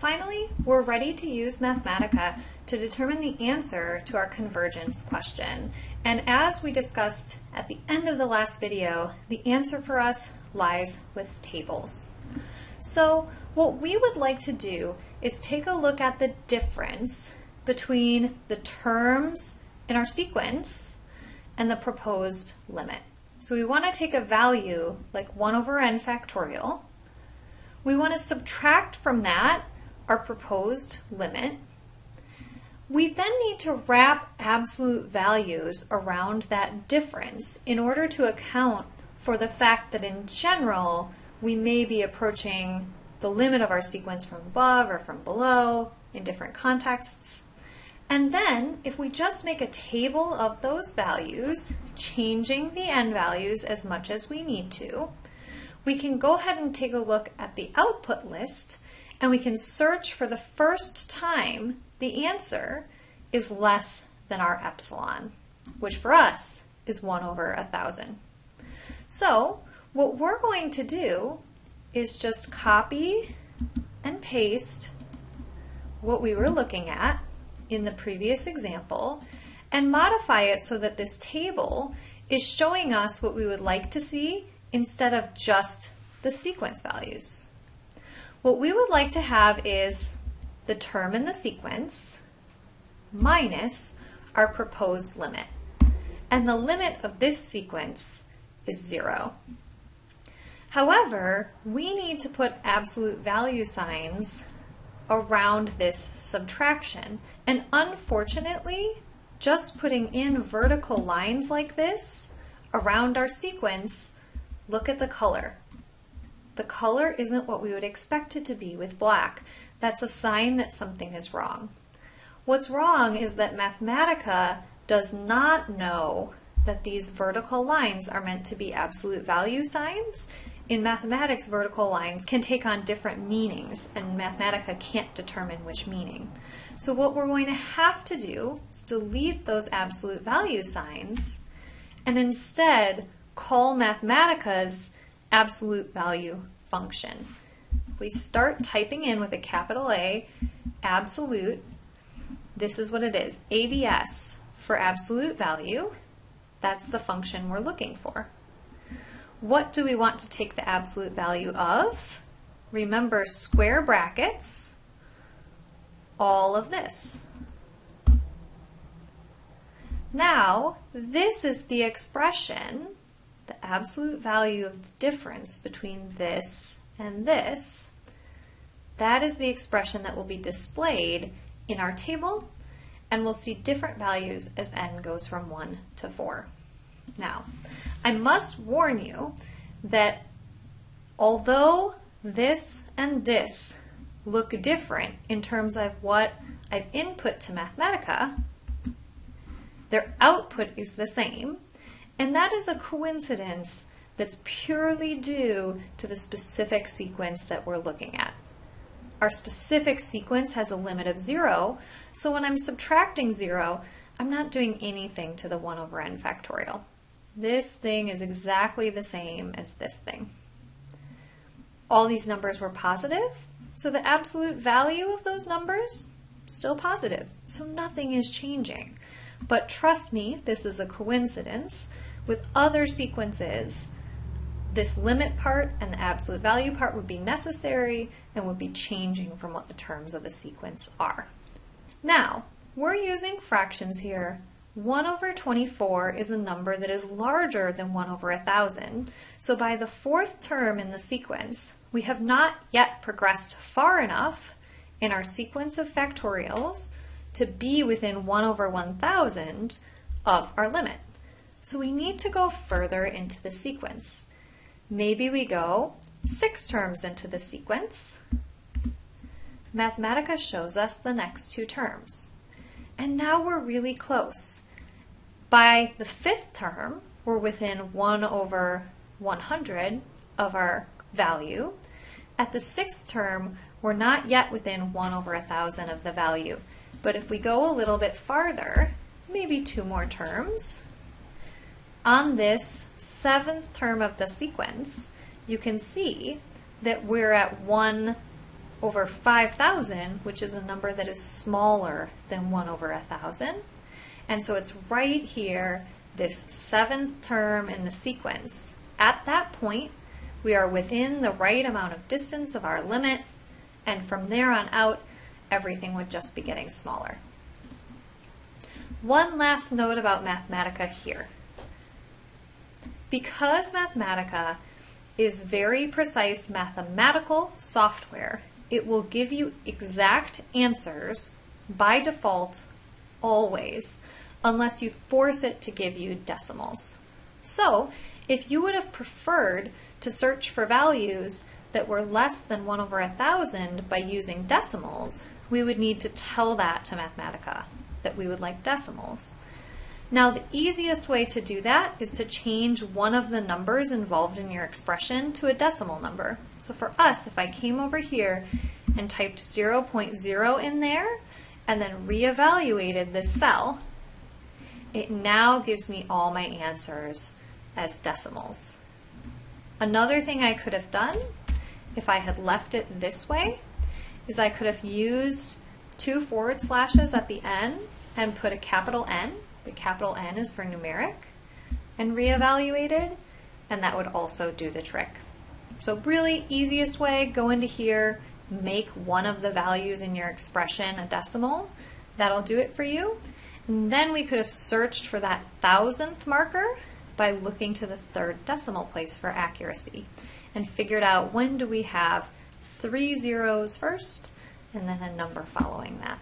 Finally, we're ready to use Mathematica to determine the answer to our convergence question. And as we discussed at the end of the last video, the answer for us lies with tables. So what we would like to do is take a look at the difference between the terms in our sequence and the proposed limit. So we want to take a value like 1 over n factorial. We want to subtract from that our proposed limit. We then need to wrap absolute values around that difference in order to account for the fact that in general we may be approaching the limit of our sequence from above or from below in different contexts. And then if we just make a table of those values, changing the n values as much as we need to, we can go ahead and take a look at the output list, and we can search for the first time the answer is less than our epsilon, which for us is 1 over 1,000. So what we're going to do is just copy and paste what we were looking at in the previous example and modify it so that this table is showing us what we would like to see instead of just the sequence values. What we would like to have is the term in the sequence minus our proposed limit. And the limit of this sequence is 0. However, we need to put absolute value signs around this subtraction. And unfortunately, just putting in vertical lines like this around our sequence, look at the color. The color isn't what we would expect it to be with black. That's a sign that something is wrong. What's wrong is that Mathematica does not know that these vertical lines are meant to be absolute value signs. In mathematics, vertical lines can take on different meanings, and Mathematica can't determine which meaning. So what we're going to have to do is delete those absolute value signs and instead call Mathematica's absolute value function. We start typing in with a capital A, absolute. This is what it is, ABS for absolute value. That's the function we're looking for. What do we want to take the absolute value of? Remember, square brackets, all of this. Now, this is the expression, the absolute value of the difference between this and this. That is the expression that will be displayed in our table, and we'll see different values as n goes from 1 to 4. Now, I must warn you that although this and this look different in terms of what I've input to Mathematica, their output is the same, and that is a coincidence that's purely due to the specific sequence that we're looking at. Our specific sequence has a limit of 0, so when I'm subtracting 0, I'm not doing anything to the 1 over n factorial. This thing is exactly the same as this thing. All these numbers were positive, so the absolute value of those numbers, still positive, so nothing is changing. But trust me, this is a coincidence. With other sequences, this limit part and the absolute value part would be necessary and would be changing from what the terms of the sequence are. Now, we're using fractions here. 1 over 24 is a number that is larger than 1 over 1,000. So by the fourth term in the sequence, we have not yet progressed far enough in our sequence of factorials to be within 1 over 1,000 of our limit. So we need to go further into the sequence. Maybe we go 6 terms into the sequence. Mathematica shows us the next 2 terms. And now we're really close. By the 5th term, we're within 1 over 100 of our value. At the 6th term, we're not yet within 1 over 1,000 of the value. But if we go a little bit farther, maybe 2 more terms, on this 7th term of the sequence, you can see that we're at 1 over 5,000, which is a number that is smaller than 1 over 1,000. And so it's right here, this seventh term in the sequence. At that point, we are within the right amount of distance of our limit, and from there on out, everything would just be getting smaller. One last note about Mathematica here. Because Mathematica is very precise mathematical software, it will give you exact answers by default always, unless you force it to give you decimals. So, if you would have preferred to search for values that were less than 1 over 1,000 by using decimals, we would need to tell that to Mathematica, that we would like decimals. Now, the easiest way to do that is to change one of the numbers involved in your expression to a decimal number. So for us, if I came over here and typed 0.0 in there and then reevaluated this cell, it now gives me all my answers as decimals. Another thing I could have done, if I had left it this way, is I could have used 2 forward slashes at the end and put a capital N. The capital N is for numeric, and reevaluated, and that would also do the trick. So really easiest way, go into here, make one of the values in your expression a decimal. That'll do it for you. And then we could have searched for that 1,000th marker by looking to the third decimal place for accuracy and figured out when do we have 3 zeros first and then a number following that.